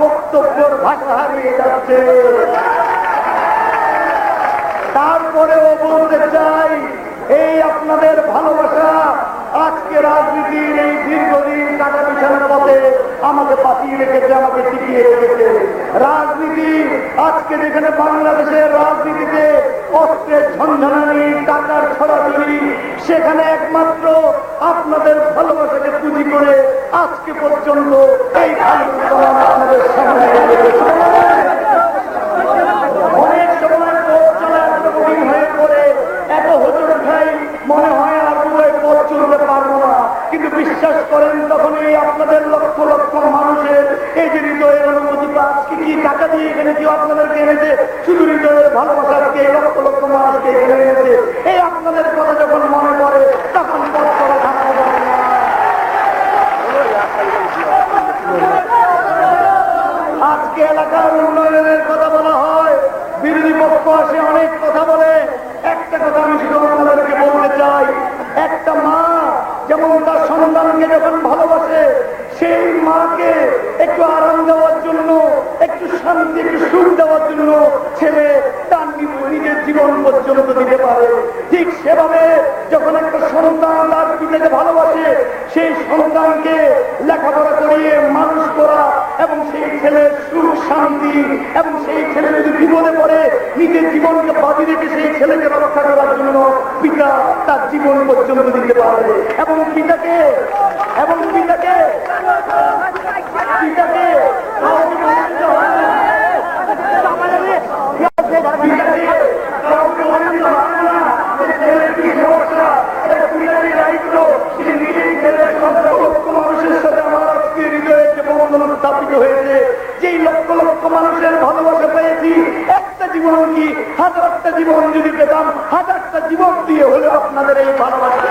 বক্তব্যের ভাষা হারিয়ে যাচ্ছে। তারপরেও বলতে চাই, এই আপনাদের ভালোবাসা আজকে রাজনীতির এই দীর্ঘদিন টাকা পিছানোর পথে আমাকে বাঁচিয়ে রেখেছে, আমাকে টিকিয়ে রেখেছে। রাজনীতি আজকে যেখানে বাংলাদেশের রাজনীতিতে অস্ত্রের ঝঞ্ঝানি, টাকার ছড়াছড়ি, সেখানে একমাত্র আপনাদের ভালোবাসাকে পুঁজি করে আজকে পর্যন্ত এই আপনাদের সামনে অনেক সময় পথ চলা এত কঠিন হয়ে পড়ে, এত হোঁচট খাই, মনে হয় আর পথ চলতে পারবো না। কিন্তু বিশ্বাস করেন, তখন এই আপনাদের লক্ষ লক্ষ মানুষের এই যে হৃদয়ের অনুমতি, আজকে কি টাকা দিয়ে এখানে কেউ আপনাদেরকে এনেছে, শুধু হৃদয়ের ভালোবাসাকে এই লক্ষ লক্ষ মানুষকে এখানে এনেছে। এই আপনাদের কথা যখন মনে পড়ে, তখন পথ চলা থাকতে পারে না। আজকে এলাকার উন্নয়নের কথা বলা হয়, বিরোধী পক্ষ আসে অনেক কথা বলে। একটা কথা আমি শুধু আপনাদেরকে বলতে চাই, একটা মা যেমন তার সন্তানকে যখন ভালোবাসে, সেই মাকে একটু আরাম দেওয়ার জন্য, একটু শান্তি, একটু সুখ দেওয়ার জন্য ছেলে তার নিজের জীবন পর্যন্ত দিতে পারে। ঠিক সেভাবে যখন একটা সন্তান তার পিতাকে ভালোবাসে, সেই সন্তানকে লেখাপড়া করিয়ে মানুষ করা এবং সেই ছেলের সুখ শান্তি এবং সেই ছেলে যদি বিপদে পড়ে নিজের জীবনকে বাজি রেখে সেই ছেলেকে রক্ষা করার জন্য পিতা তার জীবন পর্যন্ত দিতে পারে। এবং পিতাকে মানুষের সাথে আমার আজকে হৃদয়ের যে বন্ধন স্থাপিত হয়েছে, যেই লক্ষ লক্ষ মানুষের ভালোবাসা পেয়েছি, একটা জীবন কি হাজারটা জীবন যদি পেতাম, হাজারটা জীবন দিয়ে হলেও আপনাদের এই ভালোবাসা